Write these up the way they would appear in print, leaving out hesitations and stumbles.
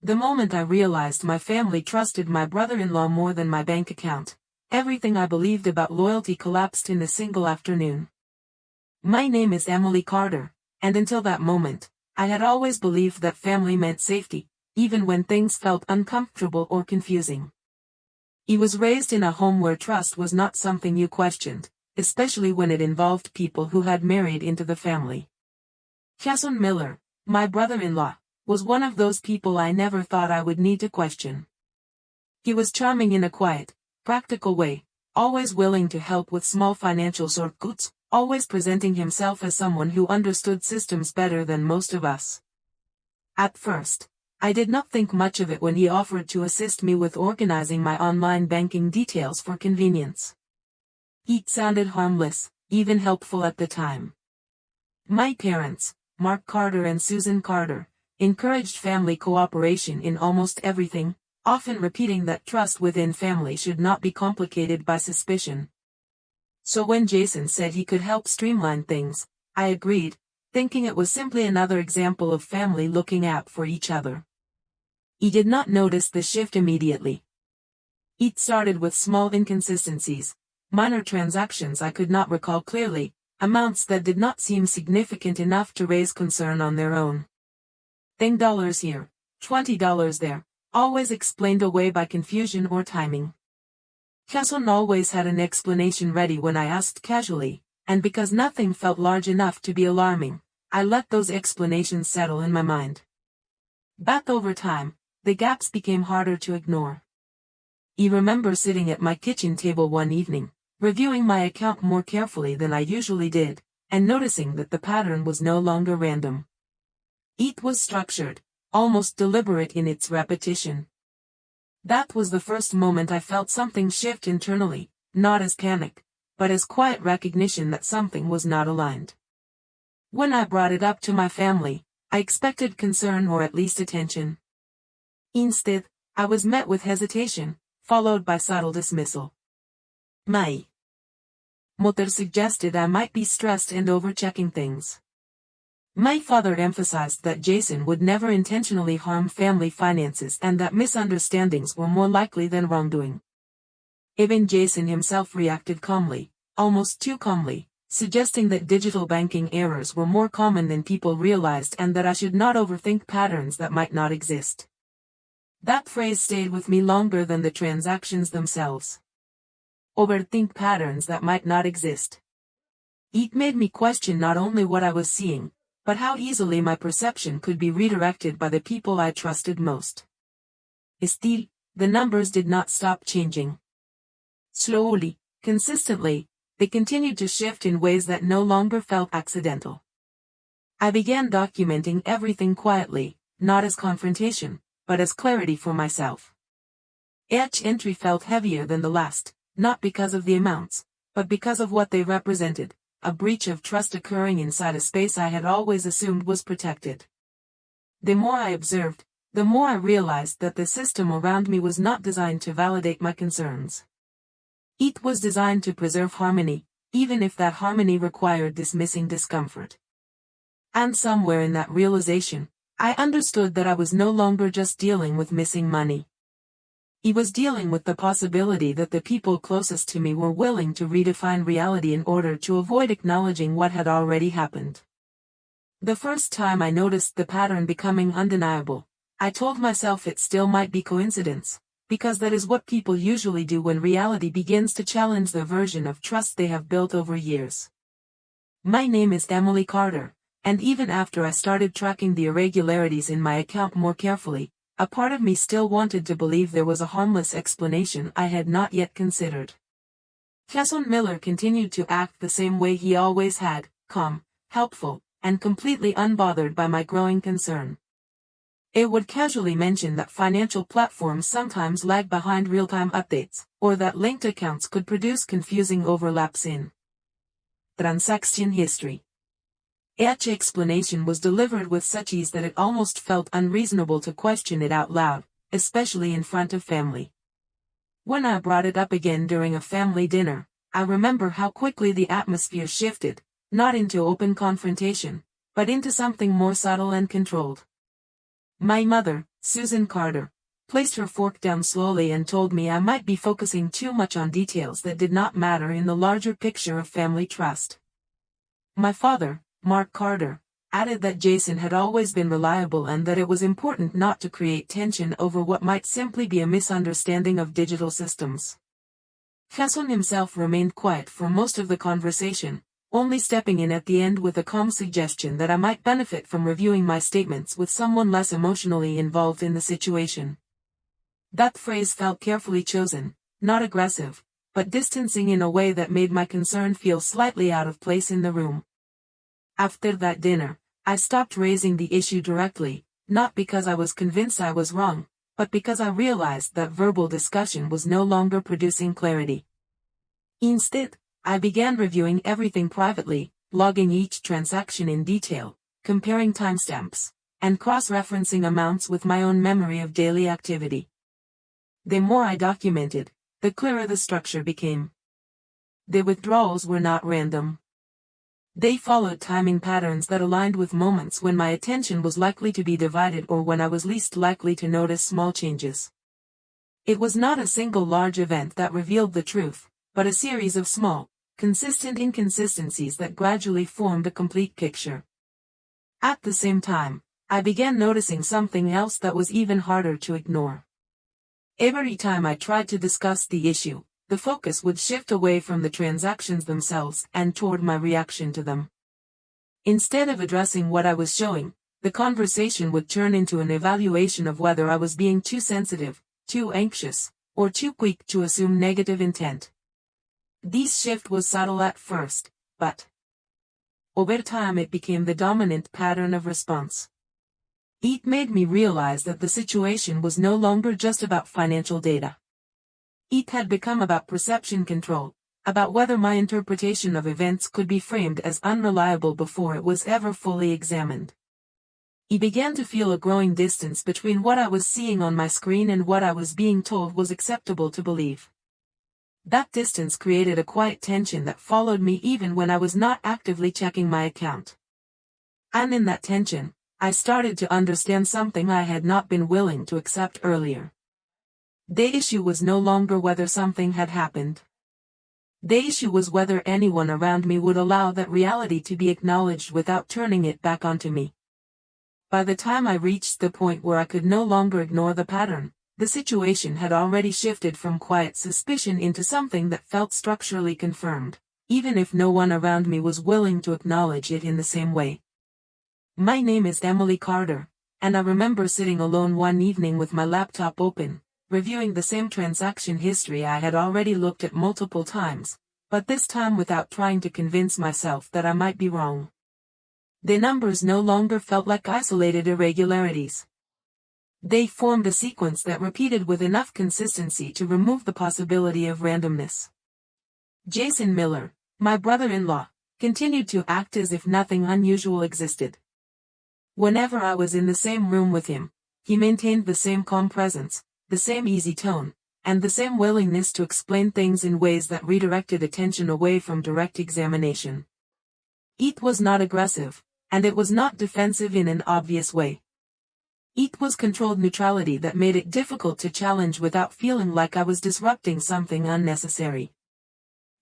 The moment I realized my family trusted my brother-in-law more than my bank account, everything I believed about loyalty collapsed in a single afternoon. My name is Emily Carter, and until that moment, I had always believed that family meant safety, even when things felt uncomfortable or confusing. I was raised in a home where trust was not something you questioned, especially when it involved people who had married into the family. Jason Miller, my brother-in-law, was one of those people I never thought I would need to question. He was charming in a quiet, practical way, always willing to help with small financial shortcuts, always presenting himself as someone who understood systems better than most of us. At first, I did not think much of it when he offered to assist me with organizing my online banking details for convenience. It sounded harmless, even helpful at the time. My parents, Mark Carter and Susan Carter, encouraged family cooperation in almost everything, often repeating that trust within family should not be complicated by suspicion. So when Jason said he could help streamline things, I agreed, thinking it was simply another example of family looking out for each other. He did not notice the shift immediately. It started with small inconsistencies, minor transactions I could not recall clearly, amounts that did not seem significant enough to raise concern on their own. $10 here, $20 there, always explained away by confusion or timing. Jason always had an explanation ready when I asked casually, and because nothing felt large enough to be alarming, I let those explanations settle in my mind. But over time, the gaps became harder to ignore. I remember sitting at my kitchen table one evening, reviewing my account more carefully than I usually did, and noticing that the pattern was no longer random. It was structured, almost deliberate in its repetition. That was the first moment I felt something shift internally, not as panic, but as quiet recognition that something was not aligned. When I brought it up to my family, I expected concern or at least attention. Instead, I was met with hesitation, followed by subtle dismissal. My mother suggested I might be stressed and overchecking things. My father emphasized that Jason would never intentionally harm family finances and that misunderstandings were more likely than wrongdoing. Even Jason himself reacted calmly, almost too calmly, suggesting that digital banking errors were more common than people realized and that I should not overthink patterns that might not exist. That phrase stayed with me longer than the transactions themselves. Overthink patterns that might not exist. It made me question not only what I was seeing, but how easily my perception could be redirected by the people I trusted most. Still, the numbers did not stop changing. Slowly, consistently, they continued to shift in ways that no longer felt accidental. I began documenting everything quietly, not as confrontation, but as clarity for myself. Each entry felt heavier than the last, not because of the amounts, but because of what they represented. A breach of trust occurring inside a space I had always assumed was protected. The more I observed, the more I realized that the system around me was not designed to validate my concerns. It was designed to preserve harmony, even if that harmony required dismissing discomfort. And somewhere in that realization, I understood that I was no longer just dealing with missing money. I was dealing with the possibility that the people closest to me were willing to redefine reality in order to avoid acknowledging what had already happened. The first time I noticed the pattern becoming undeniable, I told myself it still might be coincidence, because that is what people usually do when reality begins to challenge the version of trust they have built over years. My name is Emily Carter, and even after I started tracking the irregularities in my account more carefully, a part of me still wanted to believe there was a harmless explanation I had not yet considered. Jason Miller continued to act the same way he always had, calm, helpful, and completely unbothered by my growing concern. It would casually mention that financial platforms sometimes lag behind real-time updates, or that linked accounts could produce confusing overlaps in transaction history. Each explanation was delivered with such ease that it almost felt unreasonable to question it out loud, especially in front of family. When I brought it up again during a family dinner, I remember how quickly the atmosphere shifted, not into open confrontation, but into something more subtle and controlled. My mother, Susan Carter, placed her fork down slowly and told me I might be focusing too much on details that did not matter in the larger picture of family trust. My father, Mark Carter, added that Jason had always been reliable and that it was important not to create tension over what might simply be a misunderstanding of digital systems. Jason himself remained quiet for most of the conversation, only stepping in at the end with a calm suggestion that I might benefit from reviewing my statements with someone less emotionally involved in the situation. That phrase felt carefully chosen, not aggressive, but distancing in a way that made my concern feel slightly out of place in the room. After that dinner, I stopped raising the issue directly, not because I was convinced I was wrong, but because I realized that verbal discussion was no longer producing clarity. Instead, I began reviewing everything privately, logging each transaction in detail, comparing timestamps, and cross-referencing amounts with my own memory of daily activity. The more I documented, the clearer the structure became. The withdrawals were not random. They followed timing patterns that aligned with moments when my attention was likely to be divided or when I was least likely to notice small changes. It was not a single large event that revealed the truth, but a series of small, consistent inconsistencies that gradually formed a complete picture. At the same time, I began noticing something else that was even harder to ignore. Every time I tried to discuss the issue, the focus would shift away from the transactions themselves and toward my reaction to them. Instead of addressing what I was showing, the conversation would turn into an evaluation of whether I was being too sensitive, too anxious, or too quick to assume negative intent. This shift was subtle at first, but over time it became the dominant pattern of response. It made me realize that the situation was no longer just about financial data. It had become about perception control, about whether my interpretation of events could be framed as unreliable before it was ever fully examined. I began to feel a growing distance between what I was seeing on my screen and what I was being told was acceptable to believe. That distance created a quiet tension that followed me even when I was not actively checking my account. And in that tension, I started to understand something I had not been willing to accept earlier. The issue was no longer whether something had happened. The issue was whether anyone around me would allow that reality to be acknowledged without turning it back onto me. By the time I reached the point where I could no longer ignore the pattern, the situation had already shifted from quiet suspicion into something that felt structurally confirmed, even if no one around me was willing to acknowledge it in the same way. My name is Emily Carter, and I remember sitting alone one evening with my laptop open, reviewing the same transaction history I had already looked at multiple times, but this time without trying to convince myself that I might be wrong. The numbers no longer felt like isolated irregularities. They formed a sequence that repeated with enough consistency to remove the possibility of randomness. Jason Miller, my brother-in-law, continued to act as if nothing unusual existed. Whenever I was in the same room with him, he maintained the same calm presence, the same easy tone, and the same willingness to explain things in ways that redirected attention away from direct examination. It was not aggressive, and it was not defensive in an obvious way. It was controlled neutrality that made it difficult to challenge without feeling like I was disrupting something unnecessary.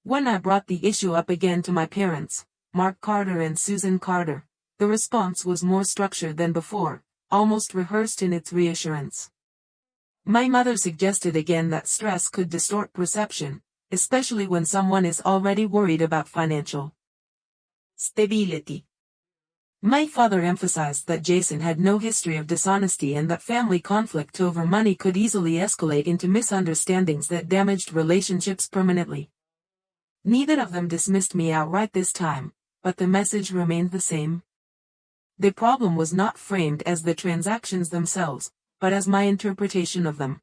When I brought the issue up again to my parents, Mark Carter and Susan Carter, the response was more structured than before, almost rehearsed in its reassurance. My mother suggested again that stress could distort perception, especially when someone is already worried about financial stability. My father emphasized that Jason had no history of dishonesty and that family conflict over money could easily escalate into misunderstandings that damaged relationships permanently. Neither of them dismissed me outright this time, but the message remained the same. The problem was not framed as the transactions themselves, but as my interpretation of them.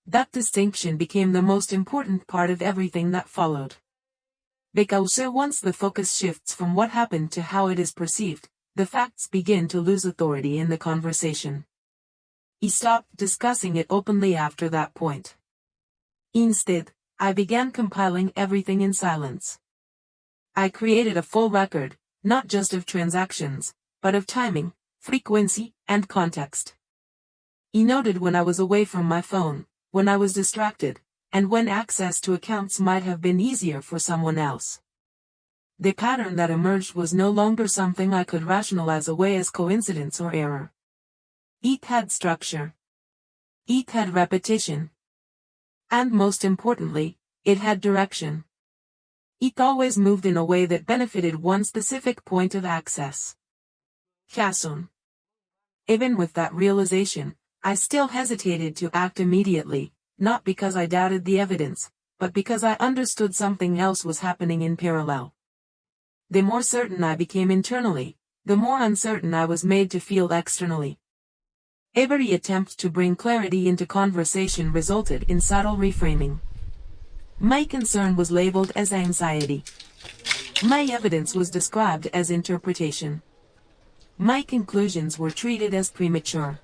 That distinction became the most important part of everything that followed. Because once the focus shifts from what happened to how it is perceived, the facts begin to lose authority in the conversation. I stopped discussing it openly after that point. Instead, I began compiling everything in silence. I created a full record, not just of transactions, but of timing, frequency, and context. He noted when I was away from my phone, when I was distracted, and when access to accounts might have been easier for someone else. The pattern that emerged was no longer something I could rationalize away as coincidence or error. It had structure. It had repetition. And most importantly, it had direction. It always moved in a way that benefited one specific point of access. Jason. Even with that realization, I still hesitated to act immediately, not because I doubted the evidence, but because I understood something else was happening in parallel. The more certain I became internally, the more uncertain I was made to feel externally. Every attempt to bring clarity into conversation resulted in subtle reframing. My concern was labeled as anxiety. My evidence was described as interpretation. My conclusions were treated as premature.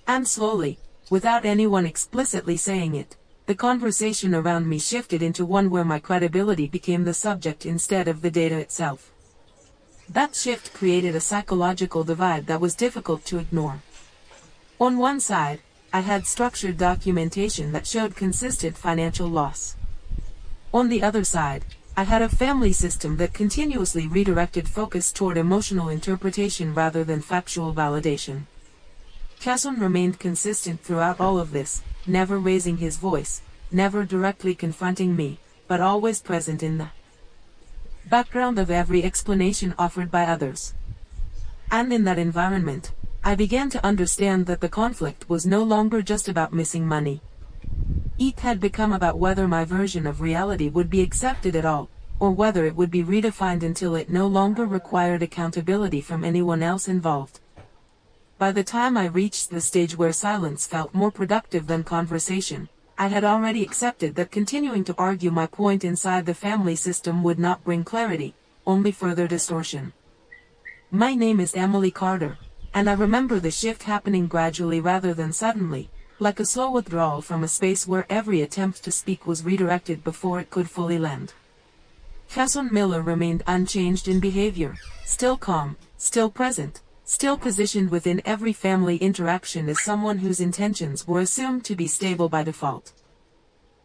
And slowly, without anyone explicitly saying it, the conversation around me shifted into one where my credibility became the subject instead of the data itself. That shift created a psychological divide that was difficult to ignore. On one side, I had structured documentation that showed consistent financial loss. On the other side, I had a family system that continuously redirected focus toward emotional interpretation rather than factual validation. Jason remained consistent throughout all of this, never raising his voice, never directly confronting me, but always present in the background of every explanation offered by others. And in that environment, I began to understand that the conflict was no longer just about missing money. It had become about whether my version of reality would be accepted at all, or whether it would be redefined until it no longer required accountability from anyone else involved. By the time I reached the stage where silence felt more productive than conversation, I had already accepted that continuing to argue my point inside the family system would not bring clarity, only further distortion. My name is Emily Carter, and I remember the shift happening gradually rather than suddenly, like a slow withdrawal from a space where every attempt to speak was redirected before it could fully land. Jason Miller remained unchanged in behavior, still calm, still present, still positioned within every family interaction as someone whose intentions were assumed to be stable by default.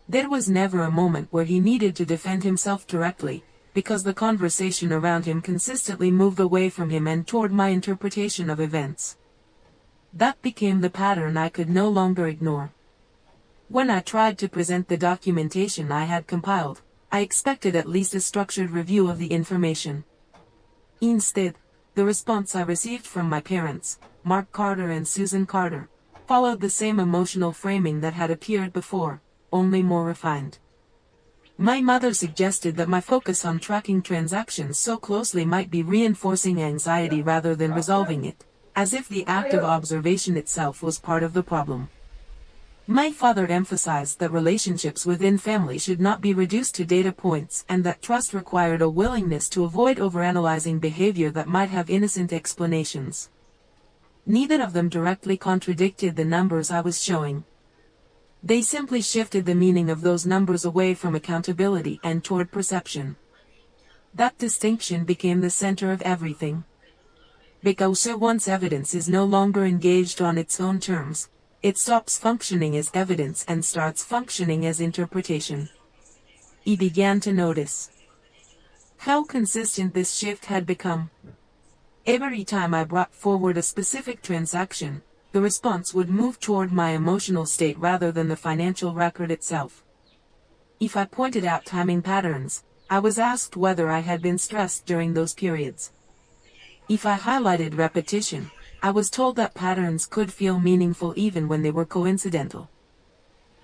There was never a moment where he needed to defend himself directly, because the conversation around him consistently moved away from him and toward my interpretation of events. That became the pattern I could no longer ignore. When I tried to present the documentation I had compiled, I expected at least a structured review of the information. Instead, the response I received from my parents, Mark Carter and Susan Carter, followed the same emotional framing that had appeared before, only more refined. My mother suggested that my focus on tracking transactions so closely might be reinforcing anxiety rather than resolving it, as if the act of observation itself was part of the problem. My father emphasized that relationships within family should not be reduced to data points and that trust required a willingness to avoid overanalyzing behavior that might have innocent explanations. Neither of them directly contradicted the numbers I was showing. They simply shifted the meaning of those numbers away from accountability and toward perception. That distinction became the center of everything. Because once evidence is no longer engaged on its own terms, it stops functioning as evidence and starts functioning as interpretation. He began to notice how consistent this shift had become. Every time I brought forward a specific transaction, the response would move toward my emotional state rather than the financial record itself. If I pointed out timing patterns, I was asked whether I had been stressed during those periods. If I highlighted repetition, I was told that patterns could feel meaningful even when they were coincidental.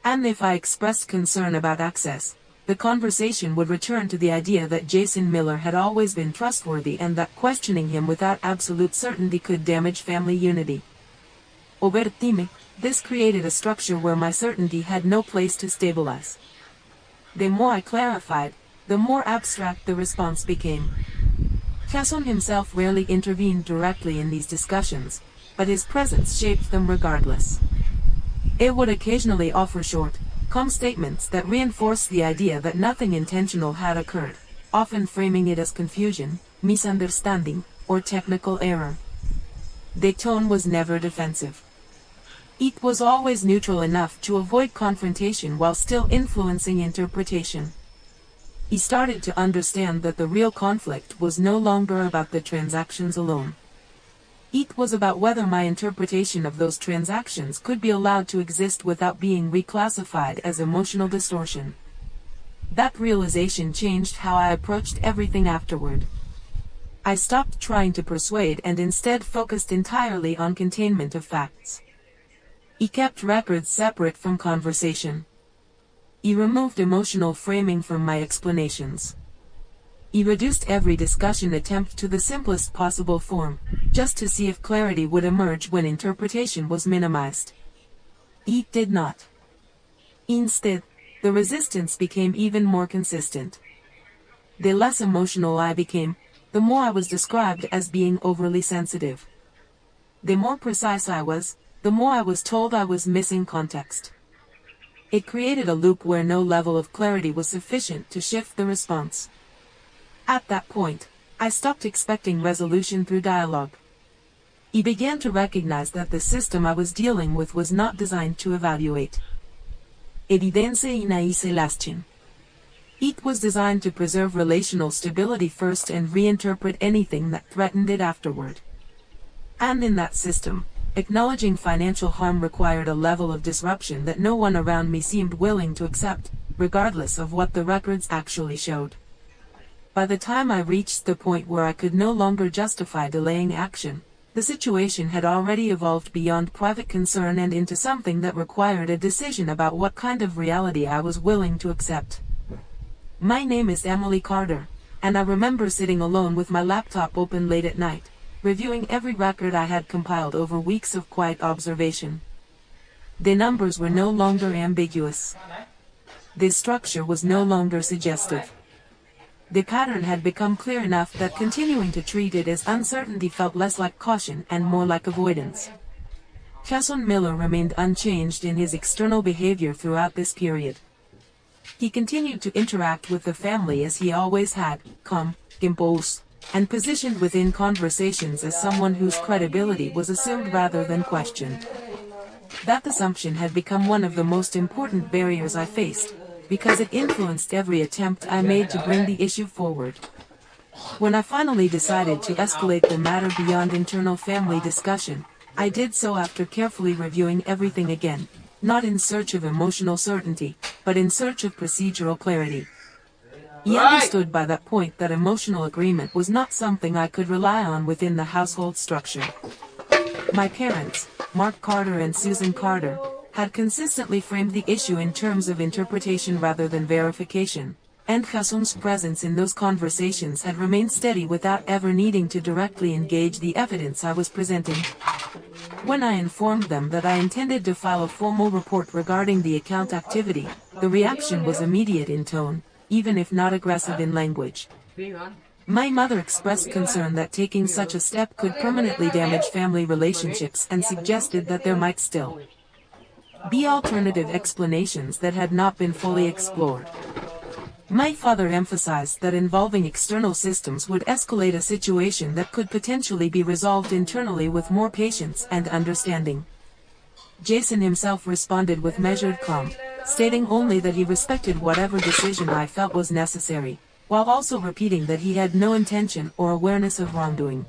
And if I expressed concern about access, the conversation would return to the idea that Jason Miller had always been trustworthy and that questioning him without absolute certainty could damage family unity. Over time, this created a structure where my certainty had no place to stabilize. The more I clarified, the more abstract the response became. Jason himself rarely intervened directly in these discussions, but his presence shaped them regardless. It would occasionally offer short, calm statements that reinforced the idea that nothing intentional had occurred, often framing it as confusion, misunderstanding, or technical error. The tone was never defensive. It was always neutral enough to avoid confrontation while still influencing interpretation. He started to understand that the real conflict was no longer about the transactions alone. It was about whether my interpretation of those transactions could be allowed to exist without being reclassified as emotional distortion. That realization changed how I approached everything afterward. I stopped trying to persuade and instead focused entirely on containment of facts. He kept records separate from conversation. He removed emotional framing from my explanations. He reduced every discussion attempt to the simplest possible form, just to see if clarity would emerge when interpretation was minimized. He did not. Instead, the resistance became even more consistent. The less emotional I became, the more I was described as being overly sensitive. The more precise I was, the more I was told I was missing context. It created a loop where no level of clarity was sufficient to shift the response. At that point, I stopped expecting resolution through dialogue. I began to recognize that the system I was dealing with was not designed to evaluate. Evidencia y lastin. It was designed to preserve relational stability first and reinterpret anything that threatened it afterward. And in that system, acknowledging financial harm required a level of disruption that no one around me seemed willing to accept, regardless of what the records actually showed. By the time I reached the point where I could no longer justify delaying action, the situation had already evolved beyond private concern and into something that required a decision about what kind of reality I was willing to accept. My name is Emily Carter, and I remember sitting alone with my laptop open late at night, reviewing every record I had compiled over weeks of quiet observation. The numbers were no longer ambiguous. The structure was no longer suggestive. The pattern had become clear enough that continuing to treat it as uncertainty felt less like caution and more like avoidance. Jason Miller remained unchanged in his external behavior throughout this period. He continued to interact with the family as he always had, calm, composed, and positioned within conversations as someone whose credibility was assumed rather than questioned. That assumption had become one of the most important barriers I faced, because it influenced every attempt I made to bring the issue forward. When I finally decided to escalate the matter beyond internal family discussion, I did so after carefully reviewing everything again, not in search of emotional certainty, but in search of procedural clarity. He understood by that point that emotional agreement was not something I could rely on within the household structure. My parents, Mark Carter and Susan Carter, had consistently framed the issue in terms of interpretation rather than verification, and Jason's presence in those conversations had remained steady without ever needing to directly engage the evidence I was presenting. When I informed them that I intended to file a formal report regarding the account activity, the reaction was immediate in tone, even if not aggressive in language. My mother expressed concern that taking such a step could permanently damage family relationships and suggested that there might still be alternative explanations that had not been fully explored. My father emphasized that involving external systems would escalate a situation that could potentially be resolved internally with more patience and understanding. Jason himself responded with measured calm, stating only that he respected whatever decision I felt was necessary, while also repeating that he had no intention or awareness of wrongdoing.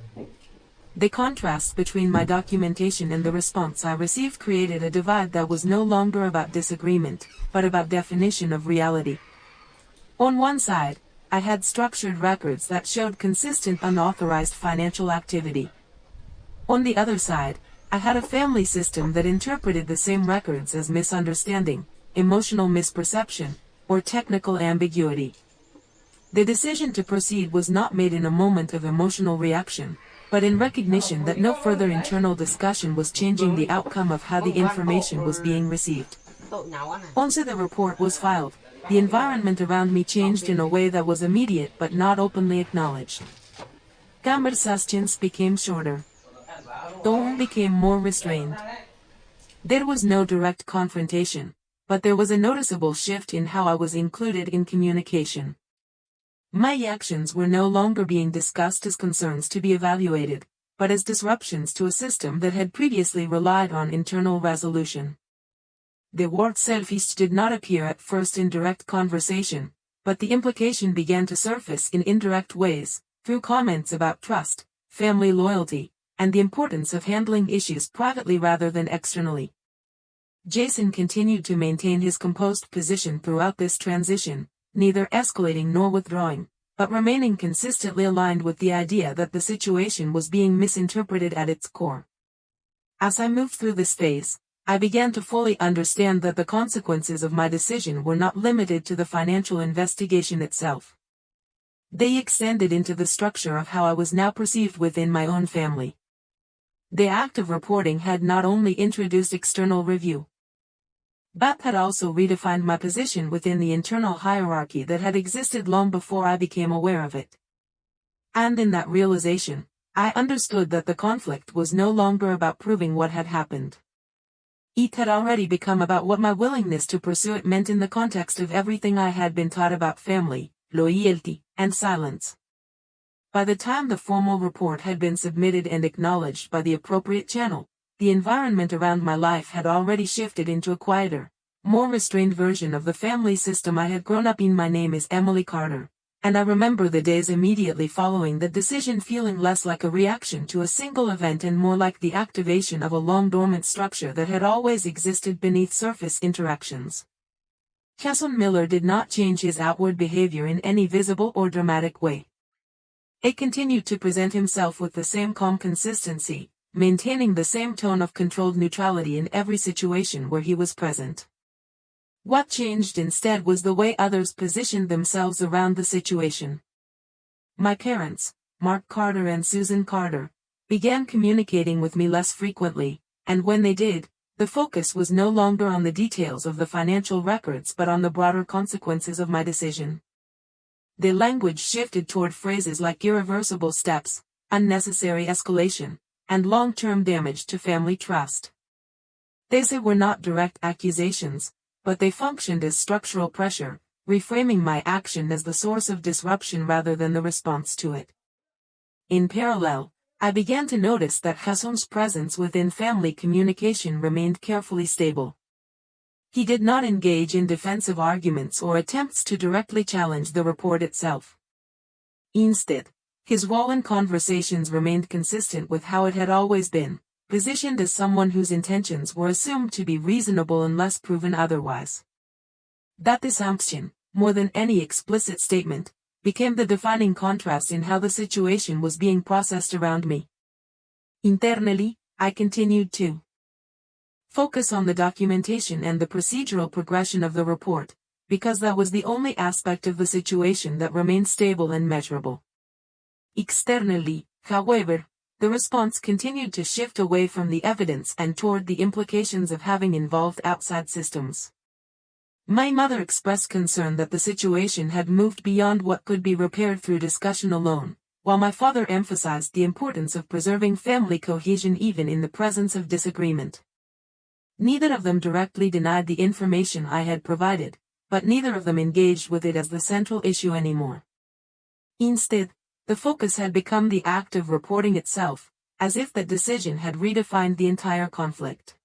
The contrast between my documentation and the response I received created a divide that was no longer about disagreement, but about definition of reality. On one side, I had structured records that showed consistent unauthorized financial activity. On the other side, I had a family system that interpreted the same records as misunderstanding, emotional misperception, or technical ambiguity. The decision to proceed was not made in a moment of emotional reaction, but in recognition that no further internal discussion was changing the outcome of how the information was being received. Once the report was filed, the environment around me changed in a way that was immediate but not openly acknowledged. Conversations became shorter. Tone became more restrained. There was no direct confrontation, but there was a noticeable shift in how I was included in communication. My actions were no longer being discussed as concerns to be evaluated, but as disruptions to a system that had previously relied on internal resolution. The word selfish did not appear at first in direct conversation, but the implication began to surface in indirect ways, through comments about trust, family loyalty, and the importance of handling issues privately rather than externally. Jason continued to maintain his composed position throughout this transition, neither escalating nor withdrawing, but remaining consistently aligned with the idea that the situation was being misinterpreted at its core. As I moved through this phase, I began to fully understand that the consequences of my decision were not limited to the financial investigation itself. They extended into the structure of how I was now perceived within my own family. The act of reporting had not only introduced external review, but had also redefined my position within the internal hierarchy that had existed long before I became aware of it. And in that realization, I understood that the conflict was no longer about proving what had happened. It had already become about what my willingness to pursue it meant in the context of everything I had been taught about family, loyalty, and silence. By the time the formal report had been submitted and acknowledged by the appropriate channel, the environment around my life had already shifted into a quieter, more restrained version of the family system I had grown up in. My name is Emily Carter, and I remember the days immediately following the decision feeling less like a reaction to a single event and more like the activation of a long-dormant structure that had always existed beneath surface interactions. Jason Miller did not change his outward behavior in any visible or dramatic way. He continued to present himself with the same calm consistency, maintaining the same tone of controlled neutrality in every situation where he was present. What changed instead was the way others positioned themselves around the situation. My parents, Mark Carter and Susan Carter, began communicating with me less frequently, and when they did, the focus was no longer on the details of the financial records but on the broader consequences of my decision. The language shifted toward phrases like irreversible steps, unnecessary escalation, and long-term damage to family trust. These were not direct accusations, but they functioned as structural pressure, reframing my action as the source of disruption rather than the response to it. In parallel, I began to notice that Jason's presence within family communication remained carefully stable. He did not engage in defensive arguments or attempts to directly challenge the report itself. Instead, his role in conversations remained consistent with how it had always been, positioned as someone whose intentions were assumed to be reasonable unless proven otherwise. That assumption, more than any explicit statement, became the defining contrast in how the situation was being processed around me. Internally, I continued to focus on the documentation and the procedural progression of the report, because that was the only aspect of the situation that remained stable and measurable. Externally, however, the response continued to shift away from the evidence and toward the implications of having involved outside systems. My mother expressed concern that the situation had moved beyond what could be repaired through discussion alone, while my father emphasized the importance of preserving family cohesion even in the presence of disagreement. Neither of them directly denied the information I had provided, but neither of them engaged with it as the central issue anymore. Instead, the focus had become the act of reporting itself, as if that decision had redefined the entire conflict.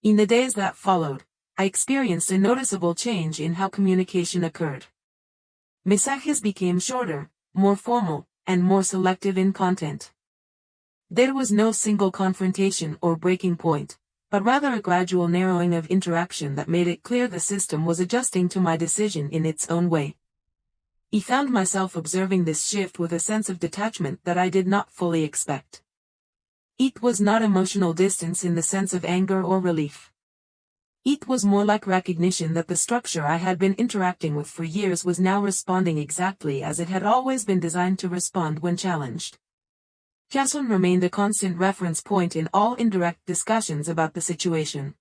In the days that followed, I experienced a noticeable change in how communication occurred. Mensajes became shorter, more formal, and more selective in content. There was no single confrontation or breaking point, but rather a gradual narrowing of interaction that made it clear the system was adjusting to my decision in its own way. I found myself observing this shift with a sense of detachment that I did not fully expect. It was not emotional distance in the sense of anger or relief. It was more like recognition that the structure I had been interacting with for years was now responding exactly as it had always been designed to respond when challenged. Jason remained a constant reference point in all indirect discussions about the situation.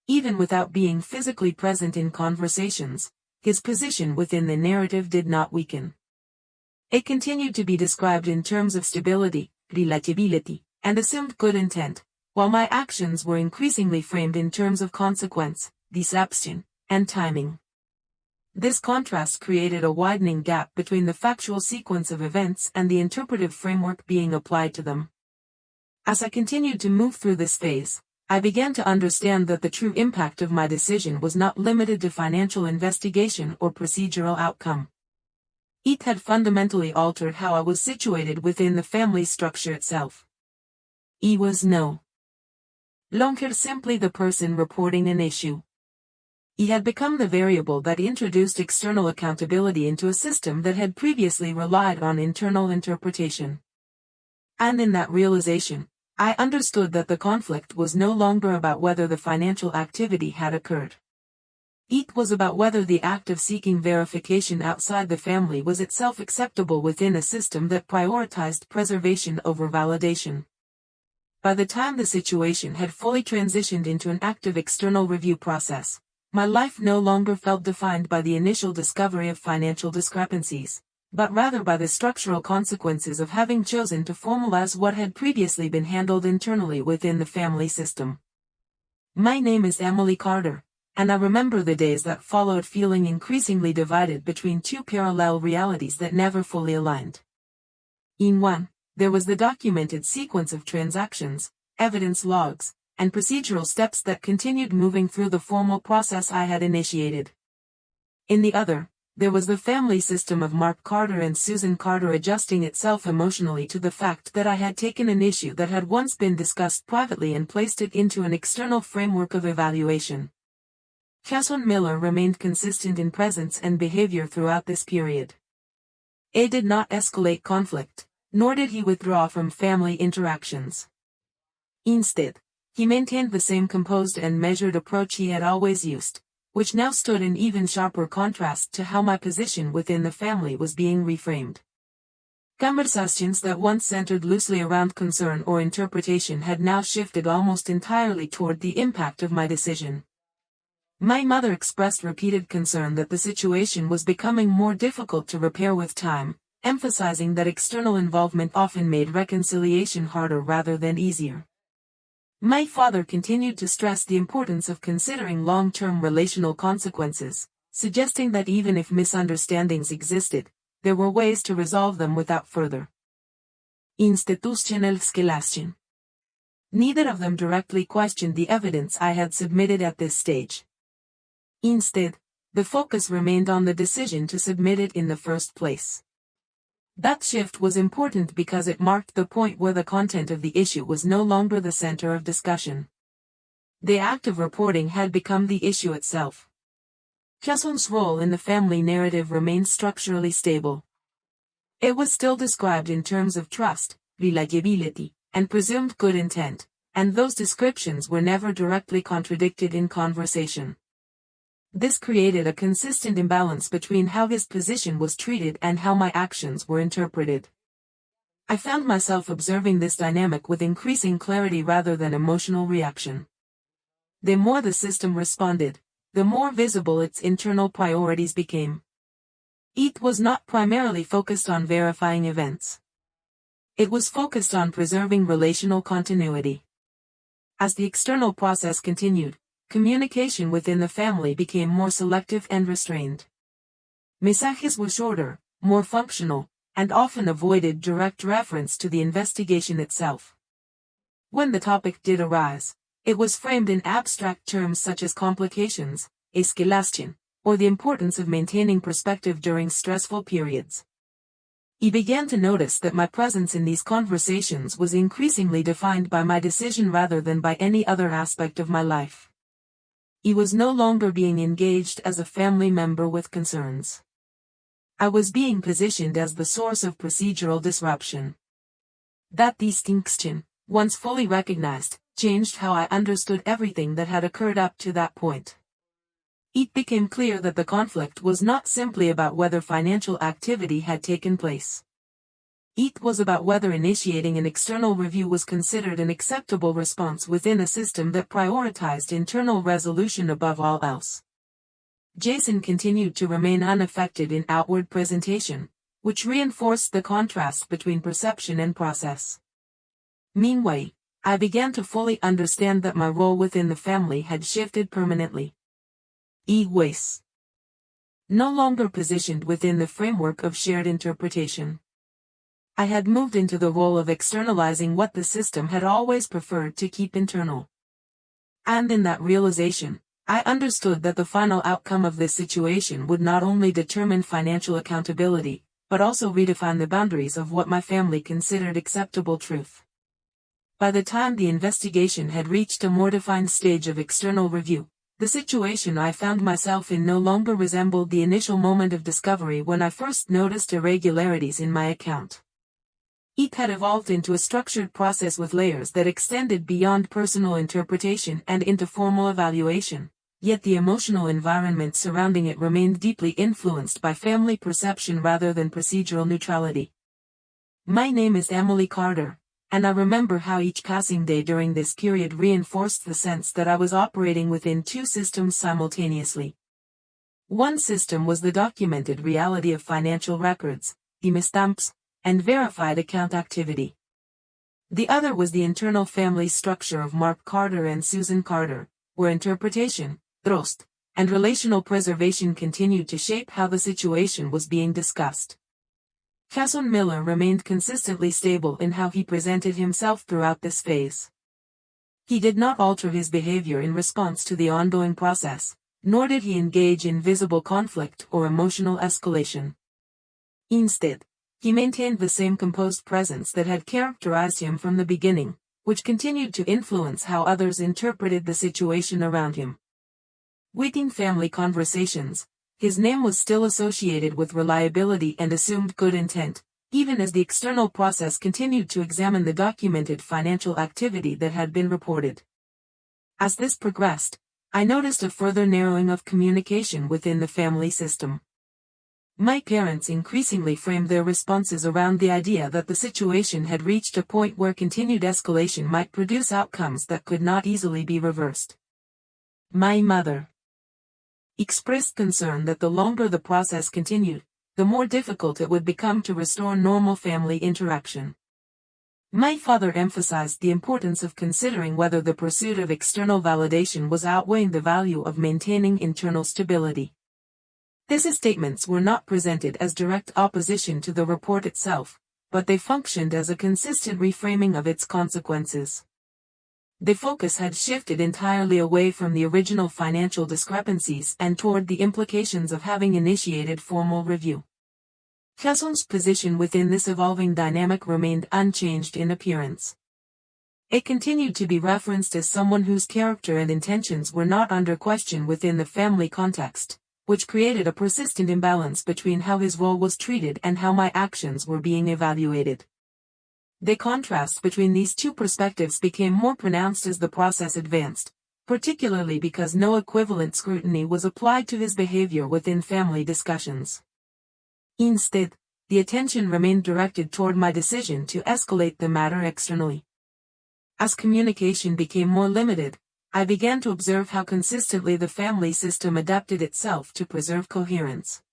Even without being physically present in conversations, his position within the narrative did not weaken. It continued to be described in terms of stability, reliability, and assumed good intent, while my actions were increasingly framed in terms of consequence, deception, and timing. This contrast created a widening gap between the factual sequence of events and the interpretive framework being applied to them. As I continued to move through this phase, I began to understand that the true impact of my decision was not limited to financial investigation or procedural outcome. It had fundamentally altered how I was situated within the family structure itself. I was no longer simply the person reporting an issue. I had become the variable that introduced external accountability into a system that had previously relied on internal interpretation. And in that realization, I understood that the conflict was no longer about whether the financial activity had occurred. It was about whether the act of seeking verification outside the family was itself acceptable within a system that prioritized preservation over validation. By the time the situation had fully transitioned into an active external review process, my life no longer felt defined by the initial discovery of financial discrepancies, but rather by the structural consequences of having chosen to formalize what had previously been handled internally within the family system. My name is Emily Carter, and I remember the days that followed feeling increasingly divided between two parallel realities that never fully aligned. In one, there was the documented sequence of transactions, evidence logs, and procedural steps that continued moving through the formal process I had initiated. In the other, there was the family system of Mark Carter and Susan Carter adjusting itself emotionally to the fact that I had taken an issue that had once been discussed privately and placed it into an external framework of evaluation. Jason Miller remained consistent in presence and behavior throughout this period. He did not escalate conflict, nor did he withdraw from family interactions. Instead, he maintained the same composed and measured approach he had always used, which now stood in even sharper contrast to how my position within the family was being reframed. Conversations that once centered loosely around concern or interpretation had now shifted almost entirely toward the impact of my decision. My mother expressed repeated concern that the situation was becoming more difficult to repair with time, emphasizing that external involvement often made reconciliation harder rather than easier. My father continued to stress the importance of considering long-term relational consequences, suggesting that even if misunderstandings existed, there were ways to resolve them without further institutional escalation. Neither of them directly questioned the evidence I had submitted at this stage. Instead, the focus remained on the decision to submit it in the first place. That shift was important because it marked the point where the content of the issue was no longer the center of discussion. The act of reporting had become the issue itself. Jason's role in the family narrative remained structurally stable. It was still described in terms of trust, reliability, and presumed good intent, and those descriptions were never directly contradicted in conversation. This created a consistent imbalance between how his position was treated and how my actions were interpreted. I found myself observing this dynamic with increasing clarity rather than emotional reaction. The more the system responded, the more visible its internal priorities became. It was not primarily focused on verifying events. It was focused on preserving relational continuity. As the external process continued, communication within the family became more selective and restrained. Mensajes were shorter, more functional, and often avoided direct reference to the investigation itself. When the topic did arise, it was framed in abstract terms such as complications, escalation, or the importance of maintaining perspective during stressful periods. He began to notice that my presence in these conversations was increasingly defined by my decision rather than by any other aspect of my life. He was no longer being engaged as a family member with concerns. I was being positioned as the source of procedural disruption. That distinction, once fully recognized, changed how I understood everything that had occurred up to that point. It became clear that the conflict was not simply about whether financial activity had taken place. It was about whether initiating an external review was considered an acceptable response within a system that prioritized internal resolution above all else. Jason continued to remain unaffected in outward presentation, which reinforced the contrast between perception and process. Meanwhile, I began to fully understand that my role within the family had shifted permanently. I was no longer positioned within the framework of shared interpretation. I had moved into the role of externalizing what the system had always preferred to keep internal. And in that realization, I understood that the final outcome of this situation would not only determine financial accountability, but also redefine the boundaries of what my family considered acceptable truth. By the time the investigation had reached a more defined stage of external review, the situation I found myself in no longer resembled the initial moment of discovery when I first noticed irregularities in my account. It had evolved into a structured process with layers that extended beyond personal interpretation and into formal evaluation, yet the emotional environment surrounding it remained deeply influenced by family perception rather than procedural neutrality. My name is Emily Carter, and I remember how each passing day during this period reinforced the sense that I was operating within two systems simultaneously. One system was the documented reality of financial records, timestamps, and verified account activity. The other was the internal family structure of Mark Carter and Susan Carter, where interpretation, trust, and relational preservation continued to shape how the situation was being discussed. Jason Miller remained consistently stable in how he presented himself throughout this phase. He did not alter his behavior in response to the ongoing process, nor did he engage in visible conflict or emotional escalation. Instead, he maintained the same composed presence that had characterized him from the beginning, which continued to influence how others interpreted the situation around him. Within family conversations, his name was still associated with reliability and assumed good intent, even as the external process continued to examine the documented financial activity that had been reported. As this progressed, I noticed a further narrowing of communication within the family system. My parents increasingly framed their responses around the idea that the situation had reached a point where continued escalation might produce outcomes that could not easily be reversed. My mother expressed concern that the longer the process continued, the more difficult it would become to restore normal family interaction. My father emphasized the importance of considering whether the pursuit of external validation was outweighing the value of maintaining internal stability. These statements were not presented as direct opposition to the report itself, but they functioned as a consistent reframing of its consequences. The focus had shifted entirely away from the original financial discrepancies and toward the implications of having initiated formal review. Jason's position within this evolving dynamic remained unchanged in appearance. It continued to be referenced as someone whose character and intentions were not under question within the family context, which created a persistent imbalance between how his role was treated and how my actions were being evaluated. The contrast between these two perspectives became more pronounced as the process advanced, particularly because no equivalent scrutiny was applied to his behavior within family discussions. Instead, the attention remained directed toward my decision to escalate the matter externally. As communication became more limited, I began to observe how consistently the family system adapted itself to preserve coherence.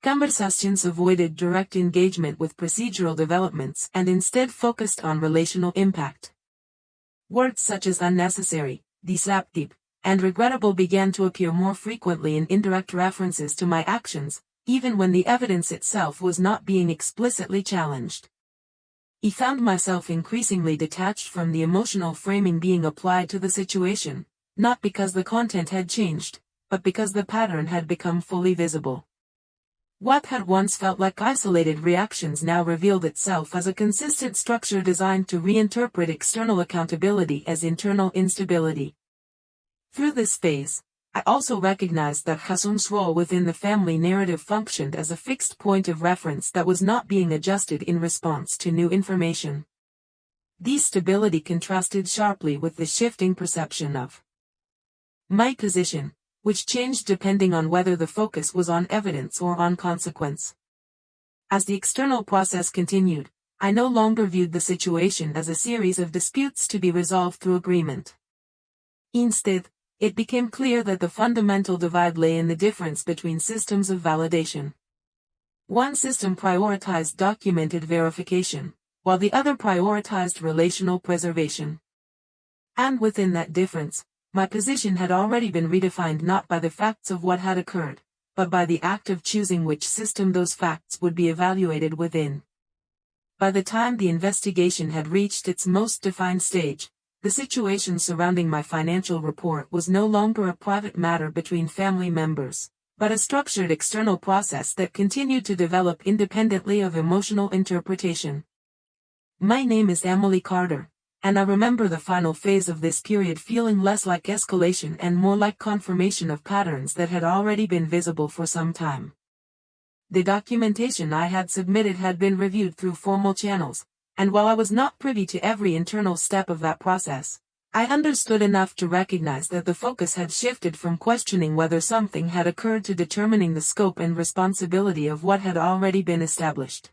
Conversations avoided direct engagement with procedural developments and instead focused on relational impact. Words such as unnecessary, disruptive, and regrettable began to appear more frequently in indirect references to my actions, even when the evidence itself was not being explicitly challenged. I found myself increasingly detached from the emotional framing being applied to the situation, not because the content had changed, but because the pattern had become fully visible. What had once felt like isolated reactions now revealed itself as a consistent structure designed to reinterpret external accountability as internal instability. Through this phase, I also recognized that Jason's role within the family narrative functioned as a fixed point of reference that was not being adjusted in response to new information. This stability contrasted sharply with the shifting perception of my position, which changed depending on whether the focus was on evidence or on consequence. As the external process continued, I no longer viewed the situation as a series of disputes to be resolved through agreement. Instead, it became clear that the fundamental divide lay in the difference between systems of validation. One system prioritized documented verification, while the other prioritized relational preservation. And within that difference, my position had already been redefined not by the facts of what had occurred, but by the act of choosing which system those facts would be evaluated within. By the time the investigation had reached its most defined stage, the situation surrounding my financial report was no longer a private matter between family members, but a structured external process that continued to develop independently of emotional interpretation. My name is Emily Carter, and I remember the final phase of this period feeling less like escalation and more like confirmation of patterns that had already been visible for some time. The documentation I had submitted had been reviewed through formal channels, and while I was not privy to every internal step of that process, I understood enough to recognize that the focus had shifted from questioning whether something had occurred to determining the scope and responsibility of what had already been established.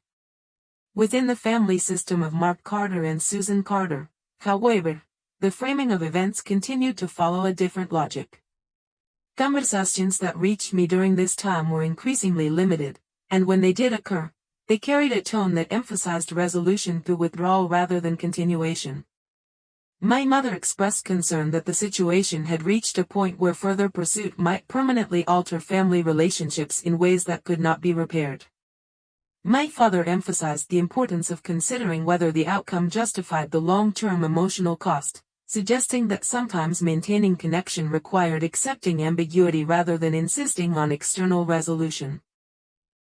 Within the family system of Mark Carter and Susan Carter, however, the framing of events continued to follow a different logic. Conversations that reached me during this time were increasingly limited, and when they did occur, they carried a tone that emphasized resolution through withdrawal rather than continuation. My mother expressed concern that the situation had reached a point where further pursuit might permanently alter family relationships in ways that could not be repaired. My father emphasized the importance of considering whether the outcome justified the long-term emotional cost, suggesting that sometimes maintaining connection required accepting ambiguity rather than insisting on external resolution.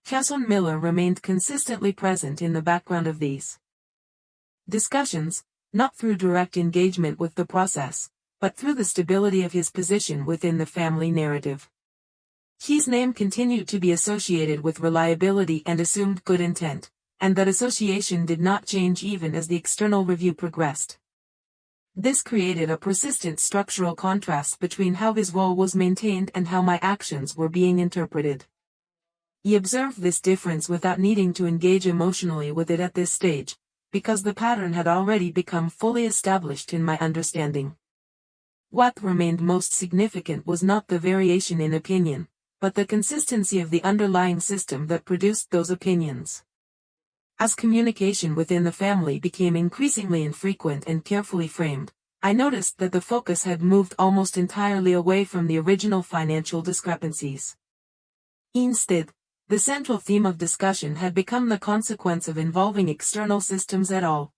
Jason Miller remained consistently present in the background of these discussions, not through direct engagement with the process, but through the stability of his position within the family narrative. His name continued to be associated with reliability and assumed good intent, and that association did not change even as the external review progressed. This created a persistent structural contrast between how his role was maintained and how my actions were being interpreted. He observed this difference without needing to engage emotionally with it at this stage, because the pattern had already become fully established in my understanding. What remained most significant was not the variation in opinion, but the consistency of the underlying system that produced those opinions. As communication within the family became increasingly infrequent and carefully framed, I noticed that the focus had moved almost entirely away from the original financial discrepancies. Instead, the central theme of discussion had become the consequence of involving external systems at all.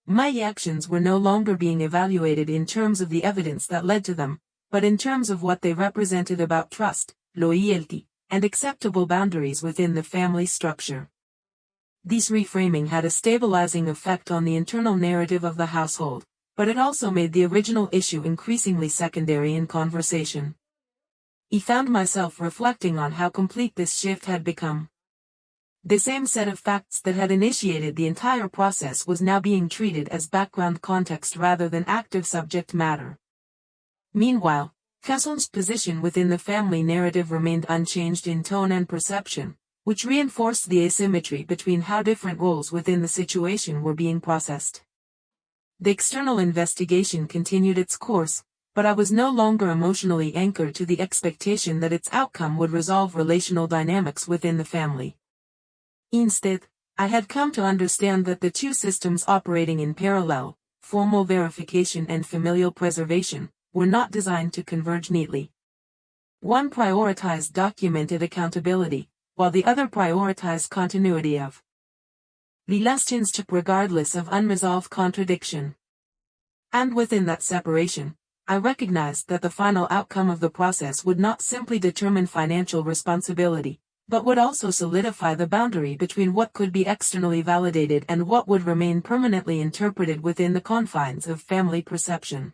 My actions were no longer being evaluated in terms of the evidence that led to them, but in terms of what they represented about trust, loyalty, and acceptable boundaries within the family structure. This reframing had a stabilizing effect on the internal narrative of the household, but it also made the original issue increasingly secondary in conversation. I found myself reflecting on how complete this shift had become. The same set of facts that had initiated the entire process was now being treated as background context rather than active subject matter. Meanwhile, Casson's position within the family narrative remained unchanged in tone and perception, which reinforced the asymmetry between how different roles within the situation were being processed. The external investigation continued its course, but I was no longer emotionally anchored to the expectation that its outcome would resolve relational dynamics within the family. Instead, I had come to understand that the two systems operating in parallel, formal verification and familial preservation, were not designed to converge neatly. One prioritized documented accountability, while the other prioritized continuity of relationship regardless of unresolved contradiction. And within that separation, I recognized that the final outcome of the process would not simply determine financial responsibility, but would also solidify the boundary between what could be externally validated and what would remain permanently interpreted within the confines of family perception.